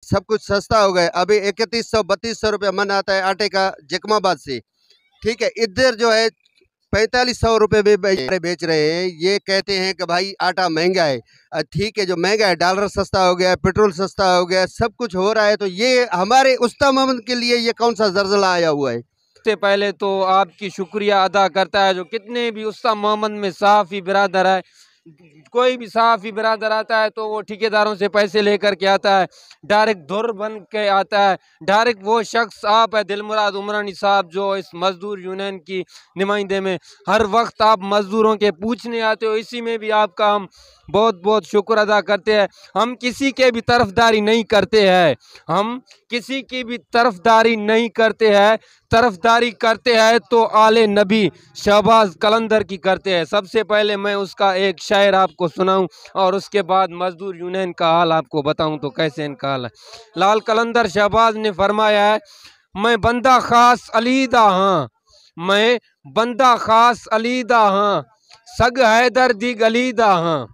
सब कुछ सस्ता हो गया। अभी 3100-3200 रुपया मन आता है आटे का जकमाबाद से, ठीक है। इधर जो है 4500 रुपये में बेच रहे हैं। ये कहते हैं कि भाई आटा महंगा है। ठीक है, जो महंगा है, डॉलर सस्ता हो गया, पेट्रोल सस्ता हो गया, सब कुछ हो रहा है, तो ये हमारे उस्ता मोहम्मद के लिए ये कौन सा ज़लज़ला आया हुआ है। सबसे पहले तो आपकी शुक्रिया अदा करता है जो कितने भी उस्ता मोहम्मद में सहाफ़ी बिरादर है, कोई भी सहाफ़ी बिरादर आता है तो वो ठेकेदारों से पैसे लेकर के आता है, डायरेक्ट धुर बन के आता है। डायरेक्ट वो शख्स आप है दिलमुराद उमरानी साहब जो इस मजदूर यूनियन की नुमाइंदे में हर वक्त आप मजदूरों के पूछने आते हो, इसी में भी आपका हम बहुत बहुत शुक्र अदा करते हैं। हम किसी के भी तरफदारी नहीं करते हैं, हम किसी की भी तरफदारी नहीं करते हैं। तरफदारी करते हैं तो आले नबी शहबाज कलंदर की करते हैं। सबसे पहले मैं उसका एक शायर आपको सुनाऊं और उसके बाद मजदूर यूनियन का हाल आपको बताऊं तो कैसे इनका हाल है। लाल कलंदर शहबाज ने फरमाया है, मैं बंदा खास अलीदा हाँ, मैं बंदा खास अलीदा हाँ, सग हैदर दी गलीदा हाँ,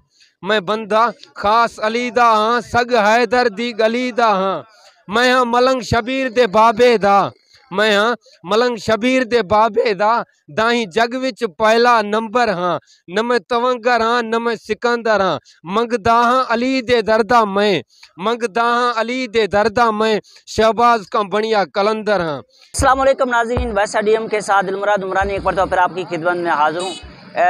मैं बंदा खास अलीदा हाँ, सग हैदर दी गलीदा हाँ, मैं हाँ मलंग शबीर दे बाबे दा, मैं हाँ मलंग शबीर दे बाबे दा, दाही जग विच पहला नंबर हाँ, न मैं तवंगर हाँ न मैं सिकंदर हाँ, मंगदा हाँ अली दे दरदा मैं, मंगदा हाँ अली दे दरदा मैं, शहबाज का बढ़िया कलंदर हाँ। अस्सलाम वालेकुम नाज़रीन, वैसा डीएम के साथ दिलमुराद उमरानी एक बार तो फिर आपकी खिदमत में हाज़िर हूँ।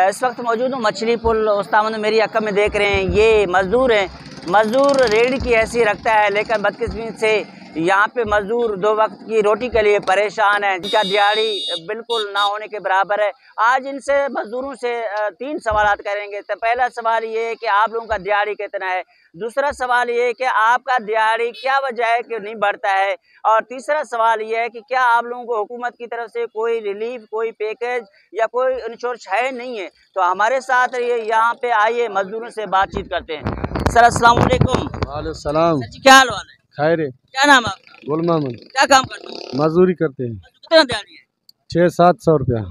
इस वक्त मौजूद हूँ मछली पुल उस्ताद। मेरी अक्का में देख रहे हैं ये मज़दूर हैं। मज़दूर रेडी की हैसियत रखता है, लेकिन बदकिस्मती से यहाँ पे मज़दूर दो वक्त की रोटी के लिए परेशान है, जिनका दिहाड़ी बिल्कुल ना होने के बराबर है। आज इनसे मज़दूरों से 3 सवालात करेंगे। तो पहला सवाल ये है कि आप लोगों का दिहाड़ी कितना है, दूसरा सवाल ये है कि आपका दिहाड़ी क्या वजह है कि नहीं बढ़ता है, और तीसरा सवाल ये है कि क्या आप लोगों को हुकूमत की तरफ से कोई रिलीफ, कोई पैकेज या कोई इंश्योरेंस है नहीं है। तो हमारे साथ ये यहाँ पे आइए मज़दूरों से बातचीत करते हैं। सर अस्सलाम वालेकुम। वालेकुम सलाम। सर जी क्या हाल है? खैर है। क्या नाम है आपका? गुल मोहम्मद। क्या काम करते हैं? मजदूरी करते हैं। कितना दिहाड़ी है? 600-700 रुपया।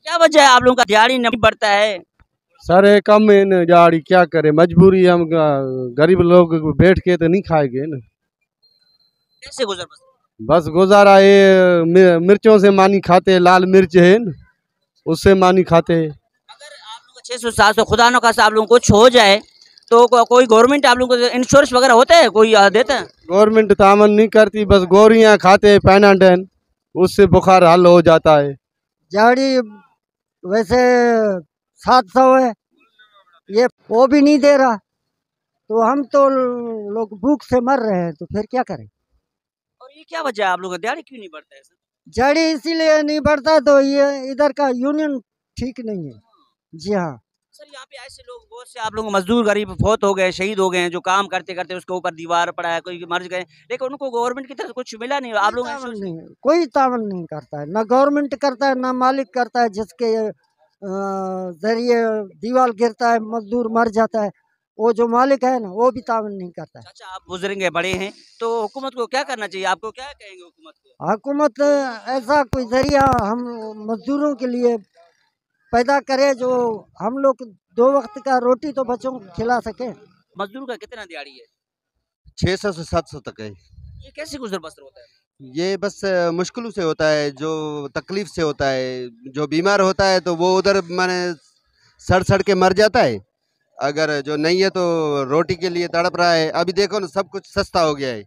क्या वजह है आप लोगों का दिहाड़ी नहीं बढ़ता है? सर है कम है न दिहाड़ी, क्या करे, मजबूरी। हम गरीब लोग बैठ के तो नहीं खाएंगे न। कैसे गुजर बस गुजारा है, मिर्चों से मानी खाते हैं, लाल मिर्च है न, उससे मानी खाते हैं। अगर आप लोग 600-700 खुदा न खास्ता आप लोगों को कुछ हो जाए तो कोई गवर्नमेंट आप लोगों को इंश्योरेंस वगैरह होता है, कोई देता है? गवर्नमेंट तामन नहीं करती, बस गोरियां खाते हैं पैनाडेन, उससे बुखार हल हो जाता है। दिहाड़ी वैसे 700 है, ये वो भी नहीं दे रहा, तो हम तो लोग भूख से मर रहे हैं, तो फिर क्या करें। और ये क्या वजह है आप लोगों का दिहाड़ी क्यों नहीं बढ़ता है सर? दिहाड़ी इसीलिए नहीं बढ़ता, तो ये इधर का यूनियन ठीक नहीं है। जी हाँ सर, यहाँ पे ऐसे लोग बहुत से आप लोग मजदूर गरीब फौत हो गए, शहीद हो गए हैं, जो काम करते करते उसके ऊपर दीवार पड़ा है, कोई मर गए, लेकिन उनको गवर्नमेंट की तरफ कुछ मिला नहीं। आप लोग तावन नहीं, कोई तावन नहीं करता है, ना गवर्नमेंट करता है ना मालिक करता है। जिसके जरिए दीवार गिरता है, मजदूर मर जाता है, वो जो मालिक है ना वो भी तावन नहीं करता है। अच्छा, आप बुजुर्ग बड़े हैं तो हुकूमत को क्या करना चाहिए, आपको क्या कहेंगे हुकूमत को? हुकूमत ऐसा कोई जरिया हम मजदूरों के लिए पैदा करे जो हम लोग 2 वक्त का रोटी तो बच्चों को खिला सके। मजदूर का कितना दिहाड़ी है? 600 से 700 तक है। ये कैसे गुजर बसर होता है? ये बस मुश्किलों से होता है, जो तकलीफ से होता है। जो बीमार होता है तो वो उधर माने सड़ सड़ के मर जाता है, अगर जो नहीं है तो रोटी के लिए तड़प रहा है। अभी देखो ना, सब कुछ सस्ता हो गया है,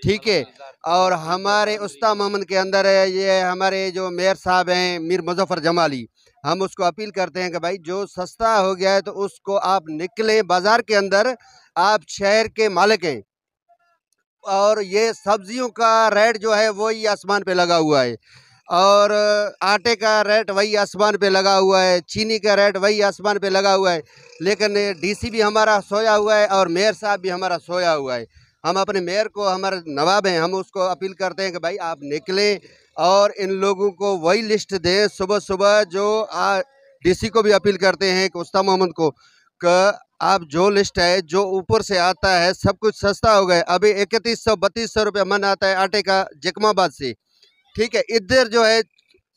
ठीक है। और हमारे उस्ता मोहम्मद के अंदर है, ये हमारे जो मेयर साहब हैं मीर मुजफ्फर जमाली, हम उसको अपील करते हैं कि भाई जो सस्ता हो गया है तो उसको आप निकलें बाज़ार के अंदर। आप शहर के मालिक हैं, और ये सब्जियों का रेट जो है वही आसमान पे लगा हुआ है, और आटे का रेट वही आसमान पे लगा हुआ है, चीनी का रेट वही आसमान पे लगा हुआ है। लेकिन डीसी भी हमारा सोया हुआ है और मेयर साहब भी हमारा सोया हुआ है। हम अपने मेयर को, हमारे नवाब हैं, हम उसको अपील करते हैं कि भाई आप निकलें और इन लोगों को वही लिस्ट दें सुबह सुबह। जो डीसी को भी अपील करते हैं कि उस्ताद मोहम्मद को कि आप जो लिस्ट है जो ऊपर से आता है, सब कुछ सस्ता हो गया। अभी 3100-3200 रुपया मन आता है आटे का जकमाबाद से, ठीक है। इधर जो है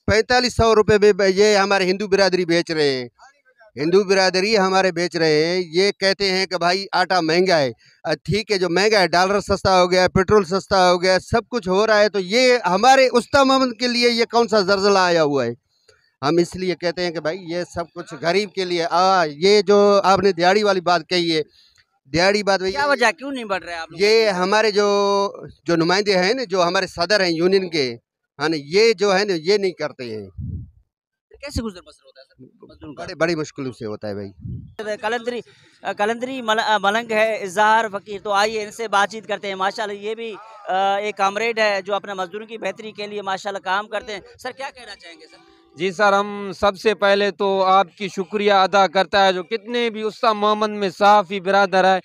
4500 रुपये में ये हमारे हिंदू बिरादरी बेच रहे हैं। हिंदू बिरादरी हमारे बेच रहे हैं। ये कहते हैं कि भाई आटा महंगा है। ठीक है, जो महंगा है, डॉलर सस्ता हो गया, पेट्रोल सस्ता हो गया, सब कुछ हो रहा है, तो ये हमारे उस्ता मोहम्मद के लिए ये कौन सा जलजला आया हुआ है? हम इसलिए कहते हैं कि भाई ये सब कुछ गरीब के लिए। ये जो आपने दिहाड़ी वाली बात कही है, दिहाड़ी बात भाई, क्या वजह, क्यों नहीं बढ़ रहा है आप लोग? ये हमारे जो जो नुमाइंदे हैं ना, जो हमारे सदर हैं यूनियन के, है ना, ये जो है ना, ये नहीं करते हैं। कैसे गुजर बसर होता है सर मजदूरों का? बड़ी मुश्किल से होता है भाई। कलंदरी मलंग है इजहार फकीर, तो आइए इनसे बातचीत करते हैं। माशाल्लाह ये भी एक कामरेड है जो अपने मजदूरों की बेहतरी के लिए माशाल्लाह काम करते हैं। सर क्या कहना चाहेंगे सर? जी सर, हम सबसे पहले तो आपकी शुक्रिया अदा करता है जो कितने भी उस्ता मोहम्मद में सहाफ़ी बिरादर है,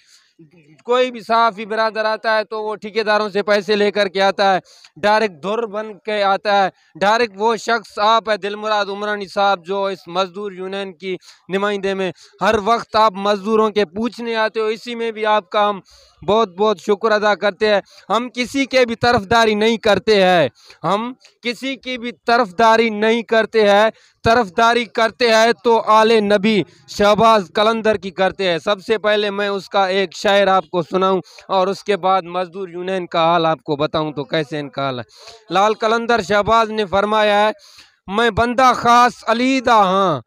कोई भी सहाफ़ी बिरादर आता है तो वो ठेकेदारों से पैसे लेकर के आता है, डायरेक्ट धुर बन के आता है। डायरेक्ट वो शख्स आप है दिलमुराद उमरानी साहब, जो इस मजदूर यूनियन की नुमाइंदे में हर वक्त आप मजदूरों के पूछने आते हो, इसी में भी आपका हम बहुत बहुत शुक्र अदा करते हैं। हम किसी के भी तरफदारी नहीं करते हैं, हम किसी की भी तरफदारी नहीं करते हैं। तरफदारी करते हैं तो आले नबी शहबाज कलंदर की करते हैं। सबसे पहले मैं उसका एक शायर आपको सुनाऊं और उसके बाद मजदूर यूनियन का हाल आपको बताऊं तो कैसे इनका हाल है। लाल कलंदर शहबाज ने फरमाया है, मैं बंदा खास अलीदा हाँ,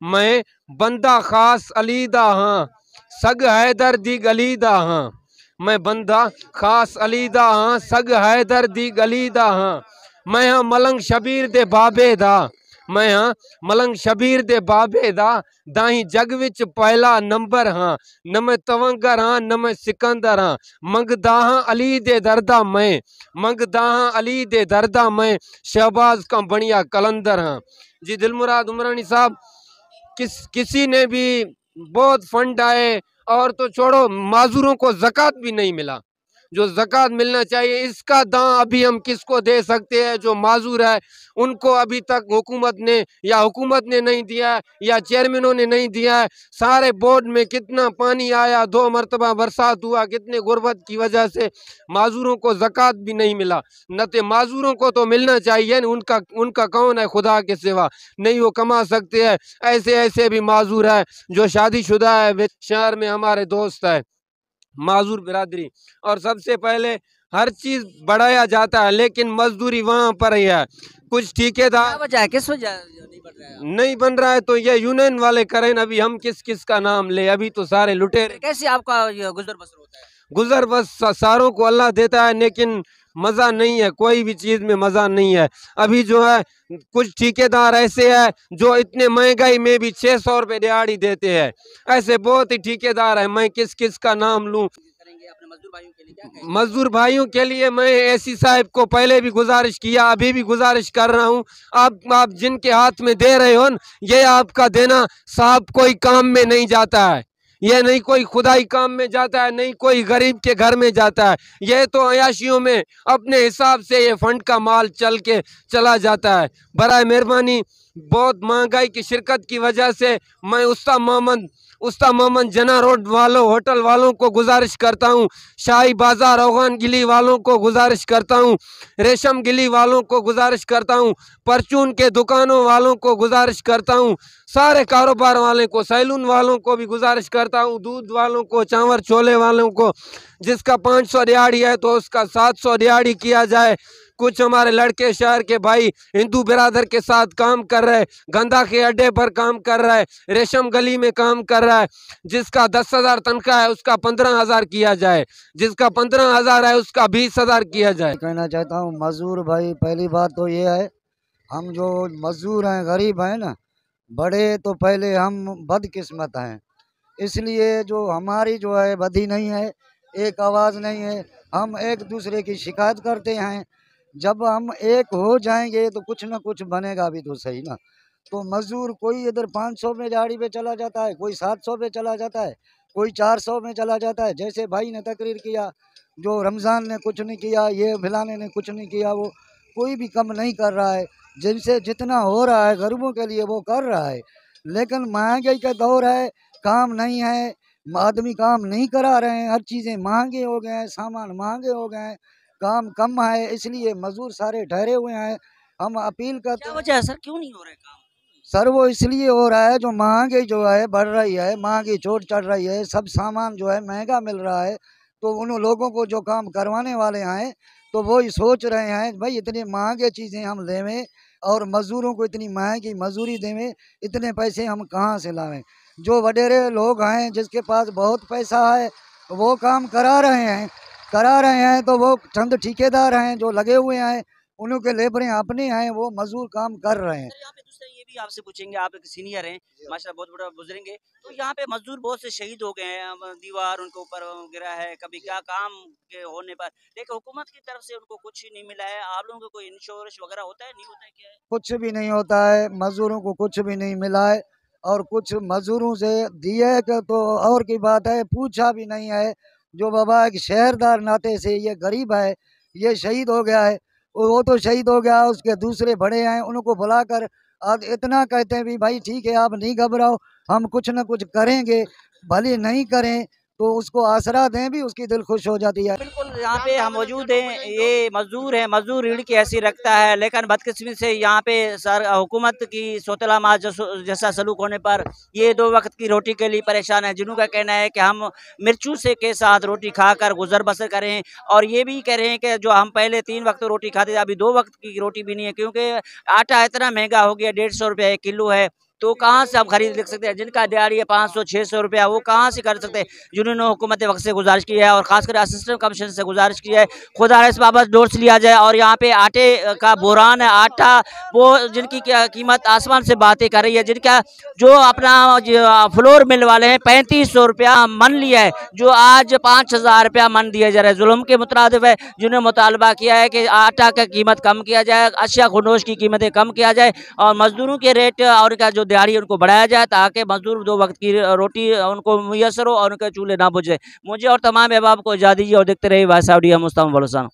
मैं बंदा खास अलीदा हाँ, सग हैदर दी गलीदा हाँ, मैं बंदा खास अलीदा हाँ, सग हैदर दी गलीदा हाँ, मैं हाँ मलंग शबीर दे बाबे दा, मैं हाँ मलंग शबीर दे बाबे दा, दाही जग विच पहला नंबर हाँ, न मैं तवंगर हाँ न मैं सिकंदर हाँ, मंगदा हाँ अली दे दरदा मैं, मंगदा हाँ अली दे दरदा मैं, शहबाज का बढ़िया कलंदर हाँ। जी दिलमुराद उमरानी साहब, किसी ने भी बहुत फंड आए और तो छोड़ो, माजूरों को ज़कात भी नहीं मिला जो ज़कात मिलना चाहिए। इसका दां अभी हम किसको दे सकते हैं? जो माजूर है उनको अभी तक हुकूमत ने नहीं दिया है या चेयरमैनों ने नहीं दिया है। सारे बोर्ड में कितना पानी आया, 2 मरतबा बरसात हुआ, कितने गुर्बत की वजह से माजूरों को ज़कात भी नहीं मिला। न तो माजूरों को तो मिलना चाहिए, उनका कौन है खुदा के सिवा? नहीं वो कमा सकते हैं। ऐसे ऐसे भी माजूर है जो शादीशुदा है, शहर में हमारे दोस्त है माजूर बिरादरी। और सबसे पहले हर चीज बढ़ाया जाता है लेकिन मजदूरी वहाँ पर ही है। कुछ ठेकेदार, क्या वजह है, किस वजह नहीं बढ़ रहा है? नहीं बन रहा है तो ये यूनियन वाले करें। अभी हम किस किस का नाम ले, अभी तो सारे लुटेरे। कैसे आपका ये गुजर बसर होता है? गुजर बस सारों को अल्लाह देता है लेकिन मज़ा नहीं है, कोई भी चीज़ में मज़ा नहीं है। अभी जो है कुछ ठेकेदार ऐसे हैं जो इतने महंगाई में भी 600 रुपये दिहाड़ी देते हैं। ऐसे बहुत ही ठेकेदार है, मैं किस किस का नाम लूं। करेंगे अपने मजदूर भाइयों के लिए क्या कहेंगे? मजदूर भाइयों के लिए मैं एसी साहब को पहले भी गुजारिश किया, अभी भी गुजारिश कर रहा हूँ, आप जिनके हाथ में दे रहे हो न, ये आपका देना साहब कोई काम में नहीं जाता है। ये नहीं कोई खुदाई काम में जाता है, नहीं कोई गरीब के घर में जाता है। ये तो अयाशियों में अपने हिसाब से ये फंड का माल चला जाता है। बराए मेहरबानी, बहुत महंगाई की शिरकत की वजह से मैं उस्ताद मोहम्मद जना रोड वालों, होटल वालों को गुजारिश करता हूँ, शाही बाजार अफगान गिली वालों को गुजारिश करता हूँ, रेशम गिली वालों को गुजारिश करता हूँ, परचून के दुकानों वालों को गुजारिश करता हूँ, सारे कारोबार वाले को, सैलून वालों को भी गुजारिश करता हूँ, दूध वालों को, चावल छोले वालों को, जिसका 500 दिहाड़ी है तो उसका 700 दिहाड़ी किया जाए। कुछ हमारे लड़के शहर के भाई हिंदू बिरादर के साथ काम कर रहे, गंदा के अड्डे पर काम कर रहा है, रेशम गली में काम कर रहा है, जिसका 10,000 तनख्वाह है उसका 15,000 किया जाए, जिसका 15,000 है उसका 20,000 किया जाए। कहना चाहता हूँ मजदूर भाई, पहली बात तो ये है, हम जो मजदूर हैं, गरीब हैं ना, बड़े तो पहले हम बदकिस्मत हैं, इसलिए जो हमारी जो है बदी नहीं है, एक आवाज़ नहीं है, हम एक दूसरे की शिकायत करते हैं। जब हम एक हो जाएंगे तो कुछ ना कुछ बनेगा भी तो सही ना। तो मजदूर कोई इधर 500 में दिहाड़ी पे चला जाता है, कोई 700 पे चला जाता है, कोई 400 में चला जाता है। जैसे भाई ने तकरीर किया, जो रमज़ान ने कुछ नहीं किया, ये भिलाने ने कुछ नहीं किया, वो कोई भी कम नहीं कर रहा है। जिनसे जितना हो रहा है गरीबों के लिए वो कर रहा है, लेकिन महंगाई का दौर है, काम नहीं है, आदमी काम नहीं करा रहे हैं, हर चीज़ें महंगे हो गए हैं, सामान महंगे हो गए हैं, काम कम है, इसलिए मजदूर सारे ठहरे हुए हैं। हम अपील करते क्या वजह है सर, क्यों नहीं हो रहा है काम? सर वो इसलिए हो रहा है, जो महंगाई जो है बढ़ रही है, महंगाई चोट चढ़ रही है, सब सामान जो है महंगा मिल रहा है, तो उन लोगों को जो काम करवाने वाले हैं तो वो ही सोच रहे हैं भाई इतनी महंगे चीज़ें हम लेवें और मज़दूरों को इतनी महंगी मजदूरी देवें, इतने पैसे हम कहाँ से लावें। जो वडेरे लोग हैं जिसके पास बहुत पैसा है वो काम करा रहे हैं तो वो चंद ठेकेदार हैं जो लगे हुए हैं, उनके लेबरें अपने हैं, वो मजदूर काम कर रहे हैं। यहाँ पे दूसरा ये भी आपसे पूछेंगे, आप एक सीनियर हैं माशाल्लाह, बहुत बड़ा बुजुर्ग हैं, तो यहाँ पे मजदूर बहुत से शहीद हो गए हैं, दीवार उनके ऊपर गिरा है, कभी क्या काम के होने पर, लेकिन हुकूमत की तरफ से उनको कुछ नहीं मिला है। आप लोगों को कोई इंश्योरेंस वगैरह होता है, नहीं होता है, क्या है? कुछ भी नहीं होता है, मजदूरों को कुछ भी नहीं मिला है, और कुछ मजदूरों से दिए तो और की बात है, पूछा भी नहीं है। जो बाबा एक शहरदार नाते से ये गरीब है, ये शहीद हो गया है, वो तो शहीद हो गया, उसके दूसरे बड़े हैं, उनको बुलाकर आज इतना कहते हैं भी भाई ठीक है आप नहीं घबराओ, हम कुछ न कुछ करेंगे, भले नहीं करें तो उसको आसरा दें भी उसकी दिल खुश हो जाती है। बिल्कुल, यहाँ पे हम मौजूद हैं, ये मजदूर है, मजदूर रीढ़ की ऐसी रखता है, लेकिन बदकिस्मती से यहाँ पे सर हुकूमत की सोतलामा जैसा सलूक होने पर ये 2 वक्त की रोटी के लिए परेशान है, जिन्हों का कहना है कि हम मिर्चू से के साथ रोटी खाकर गुजर बसर करें, और ये भी कह रहे हैं कि जो हम पहले 3 वक्त रोटी खाते थे अभी 2 वक्त की रोटी भी नहीं है, क्योंकि आटा इतना महंगा हो गया, 150 रुपये 1 किलो है, तो कहाँ से हम खरीद लिख सकते हैं। जिनका दिहाड़ी है 500-600 रुपया, वो कहाँ से कर सकते हैं। जिन्होंने हुकूमत वक्त से गुजारिश की है और खासकर असिस्टेंट कमिश्नर से गुजारिश की है, खुदा इस बाबत नोट्स लिया जाए। और यहाँ पे आटे का बोरान है, आटा वो जिनकी कीमत आसमान से बातें कर रही है, जिनका जो अपना फ्लोर मिल वाले हैं 3500 रुपया मन लिया है, जो आज 5000 रुपया मन दिया जा रहा है, जुल्म के मुतरादिफ है। जिन्होंने मुतालबा किया है कि आटा का कीमत कम किया जाए, अशिया खुनोश की कीमतें कम किया जाए, और मजदूरों के रेट और का जो दिहाड़ी उनको बढ़ाया जाए, ताकि मजदूर 2 वक्त की रोटी उनको मुयसर हो और उनके चूल्हे ना बुझे। मुझे और तमाम अहबाब को इजाज़त दीजिए और देखते रहिए वाइस ऑडियो मुस्तफ़ा बलूचिस्तान।